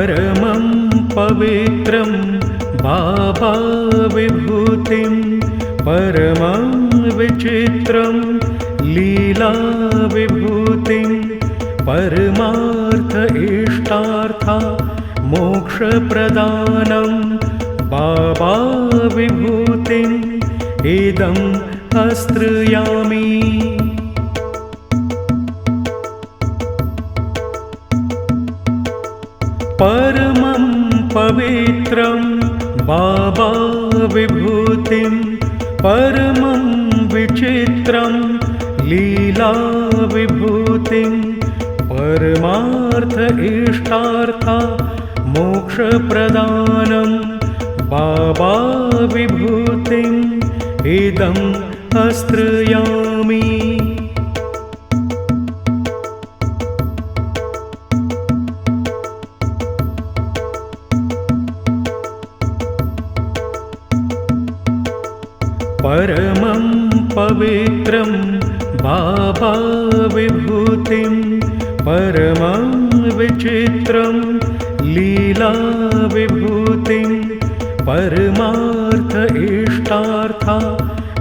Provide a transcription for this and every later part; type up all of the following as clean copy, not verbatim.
परमं पवित्रं बाबा विभूतिं परमं विचित्रं लीला विभूतिं परमार्थ इष्टार्था मोक्षप्रदानं बाबा विभूतिम् इदं आश्रयामि। परमं पवित्रं बाबा विभूतिं परमं विचित्रं लीला विभूतिं परमार्थ इष्टार्था मोक्षप्रदानं बाबा विभूतिम् इदं आश्रयामि। परमं पवित्रं बाबा विभूतिं परमं विचित्रं लीला विभूतिं परमार्थ इष्टार्था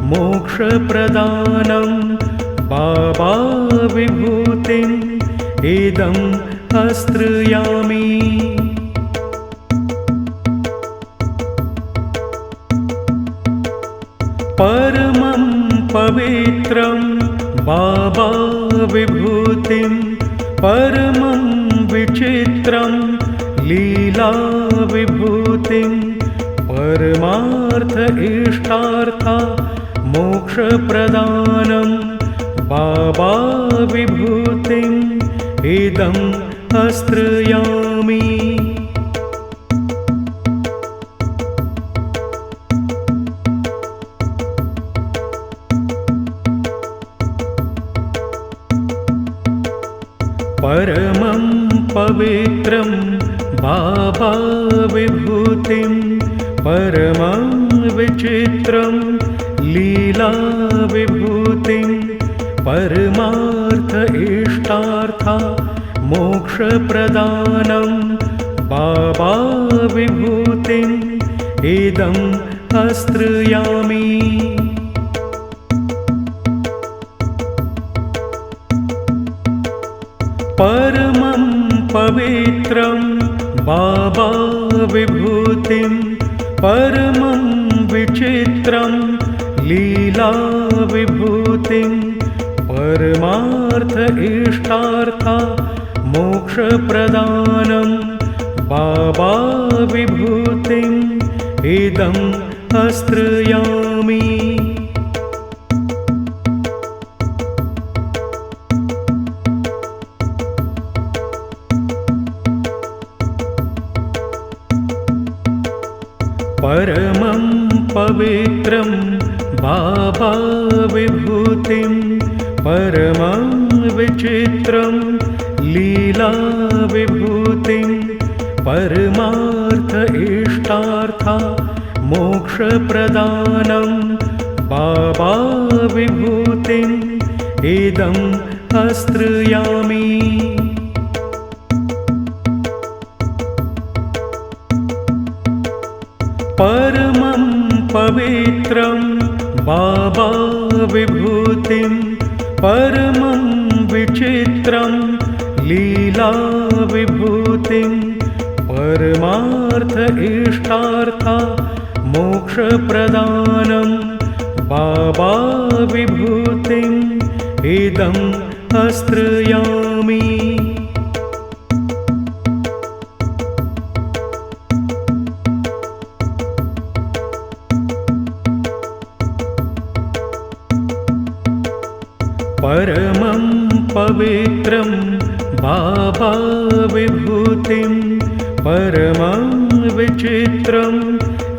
मोक्षप्रदानं बाबा विभूतिम् इदं आश्रयामि। परमं पवित्रं बाबा विभूतिं परमं विचित्रं लीला विभूतिं परमार्थ इष्टार्था मोक्षप्रदानं बाबा विभूतिम् इदं आश्रयामि। परमं पवित्रं बाबा विभूतिं परमं विचित्रं लीला विभूतिं परमार्थ इष्टार्था मोक्षप्रदानं बाबा विभूतिम् इदं आश्रयामि। परमं पवित्रं बाबा विभूतिं परमं विचित्रं लीला विभूतिं परमार्थ इष्टार्था मोक्षप्रदानं बाबा विभूतिम् इदं आश्रयामि। परमं पवित्रं बाबा विभूतिं परमं विचित्रं लीला विभूतिं परमार्थ इष्टार्था मोक्षप्रदानं बाबा विभूतिम् इदं आश्रयामि। परमं पवित्रं बाबा विभूतिं परमं विचित्रं लीला विभूतिं परमार्थ इष्टार्था मोक्षप्रदानं बाबा विभूतिम् इदं आश्रयामि। परमं पवित्रं बाबा विभूतिं परमं विचित्रं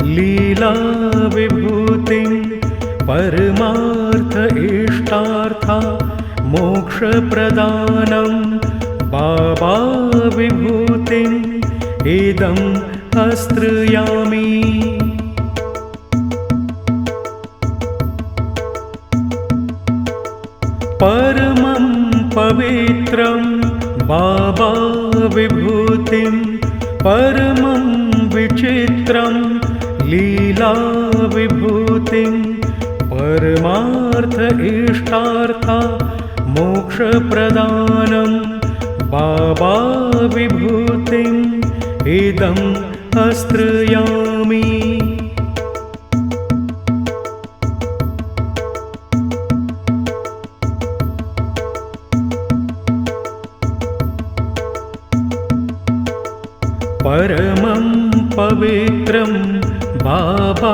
लीला विभूतिं परमार्थ इष्टार्था मोक्षप्रदानं बाबा विभूतिम् इदं आश्रयामि। परमं पवित्रं बाबा विभूतिं परमं विचित्रं लीलाविभूतिं परमार्थ इष्टार्था मोक्षप्रदानं बाबा विभूतिम् इदम् आश्रयामि। परमं पवित्रं बाबा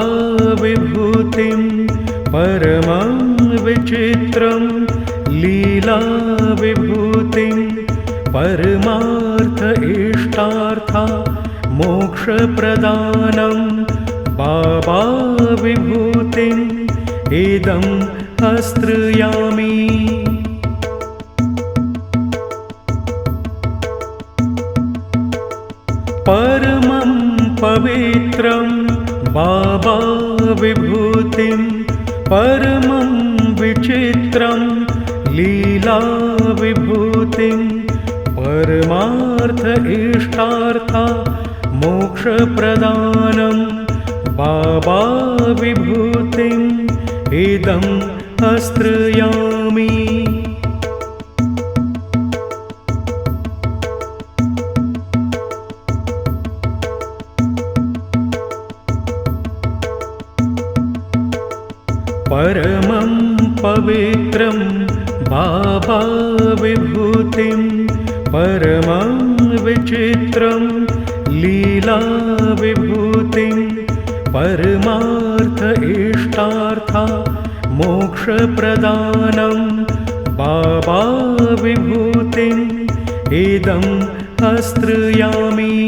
विभूतिं परमं विचित्रं लीला विभूतिं परमार्थ इष्टार्था मोक्षप्रदानं बाबा विभूतिम् इदम् आश्रयामि। परमं पवित्रं बाबा विभूतिं परमं विचित्रं लीला विभूतिं परमार्थ इष्टार्था मोक्षप्रदानं बाबा विभूतिम् इदम् आश्रयामि। परमं पवित्रं बाबा विभूतिं परमं विचित्रं लीला विभूतिं परमार्थ इष्टार्था मोक्षप्रदानं बाबा विभूतिम् इदम् आश्रयामि।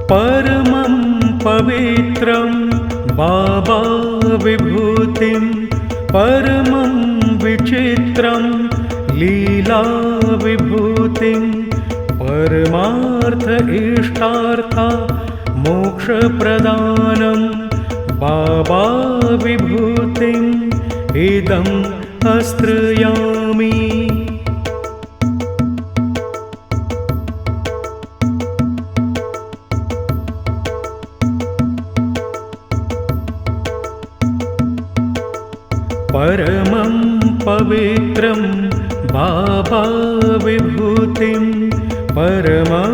परमं पवित्रं बाबा विभूतिं परमं विचित्रं लीला विभूतिं परमार्थ इष्टार्था मोक्षप्रदानं बाबा विभूतिम् इदम् आश्रयामि। परमं पवित्रं बाबा विभूतिं परमं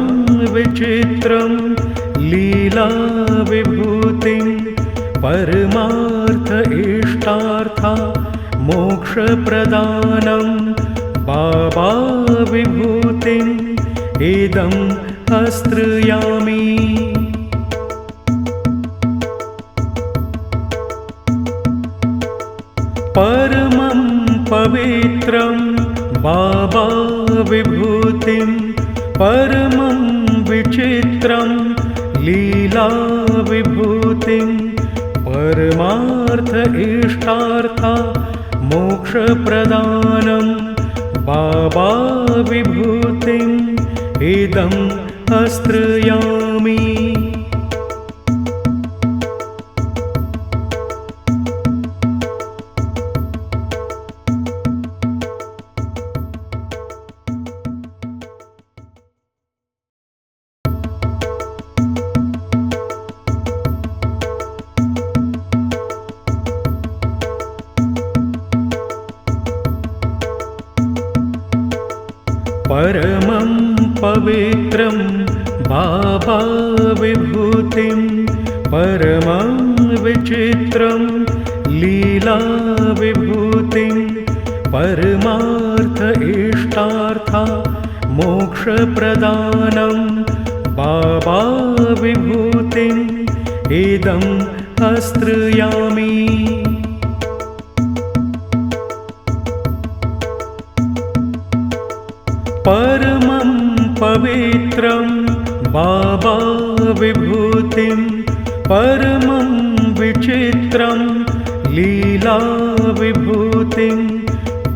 विचित्रं लीला विभूतिं परमार्थ इष्टार्था मोक्षप्रदानं बाबा विभूतिम् इदम् आश्रयामि। परमं पवित्रं बाबा विभूतिं परमं विचित्रं लीला विभूतिं परमार्थ इष्टार्था मोक्षप्रदानं बाबा विभूतिम् इदम् आश्रयामि। परमं पवित्रं बाबा विभूतिं परमं विचित्रं लीला विभूतिं परमार्थ इष्टार्था मोक्षप्रदानं बाबा विभूतिम् इदम् आश्रयामि। परमं पवित्रं बाबा विभूतिं परमं विचित्रं लीला विभूतिं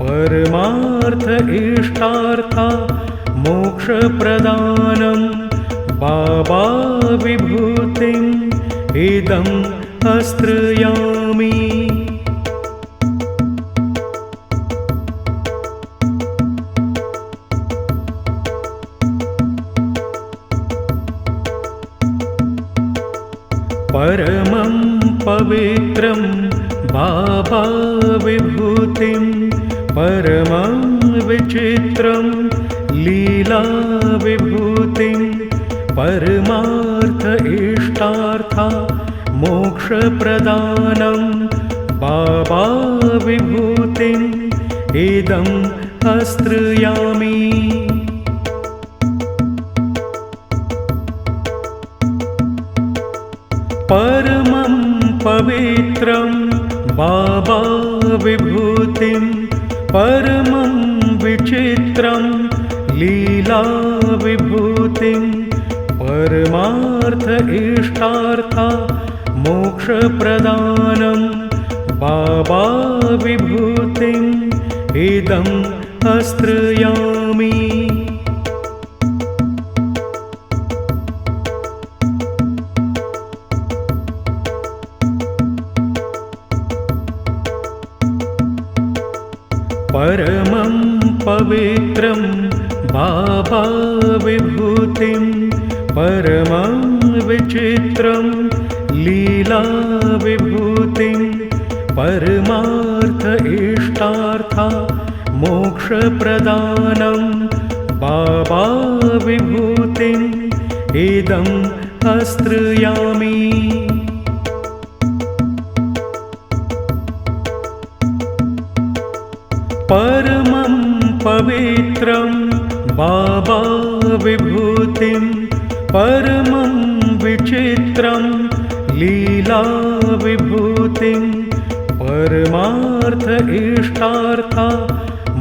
परमार्थ इष्टार्था मोक्षप्रदानं बाबा विभूतिम् इदम् आश्रयामि। परमं पवित्रं बाबा विभूतिं परमं विचित्रं लीला विभूतिं परमार्थ इष्टार्था मोक्षप्रदानं बाबा विभूतिम् इदं आश्रयामि। परमं पवित्रं बाबा विभूतिं परमं विचित्रं लीला विभूतिं परमार्थ इष्टार्था मोक्षप्रदानं बाबा विभूतिम् इदं आश्रयामि। परमं पवित्रं बाबा विभूतिं परमं विचित्रं लीला विभूतिं परमार्थ इष्टार्था मोक्षप्रदानं बाबा विभूतिम् इदं आश्रयामि। परमं पवित्रं बाबा विभूतिं परमं विचित्रं लीला विभूतिं परमार्थ इष्टार्था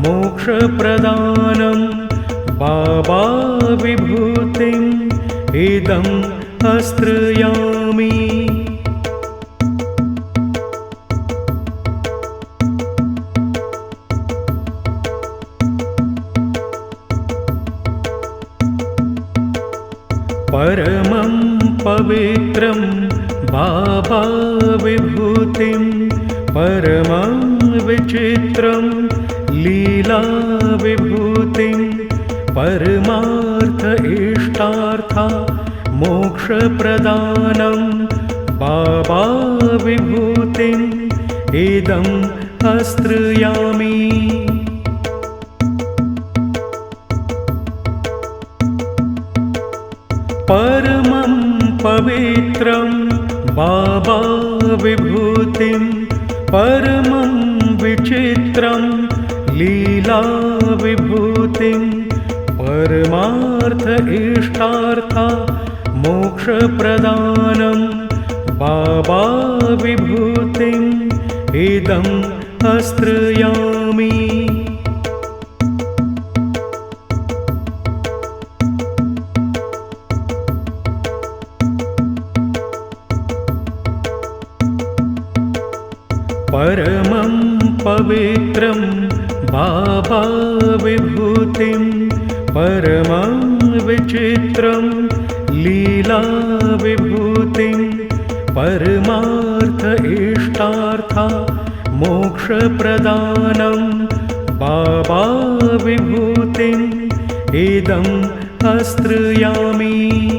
मोक्षप्रदानं बाबा विभूतिम् इदं आश्रयामि। परमं पवित्रं बाबा विभूतिं परमं विचित्रं लीला विभूतिं परमार्थ इष्टार्था मोक्षप्रदानं बाबा विभूतिम् इदं आश्रयामि। परमं पवित्रं बाबा विभूतिं परमं विचित्रं लीला विभूतिं परमार्थ इष्टार्था मोक्षप्रदानं बाबा विभूतिम् इदं आश्रयामि। परमं पवित्रं बाबा विभूतिं परमं विचित्रं लीला विभूतिं परमार्थ इष्टार्था मोक्षप्रदानं बाबा विभूतिम् इदं आश्रयामि।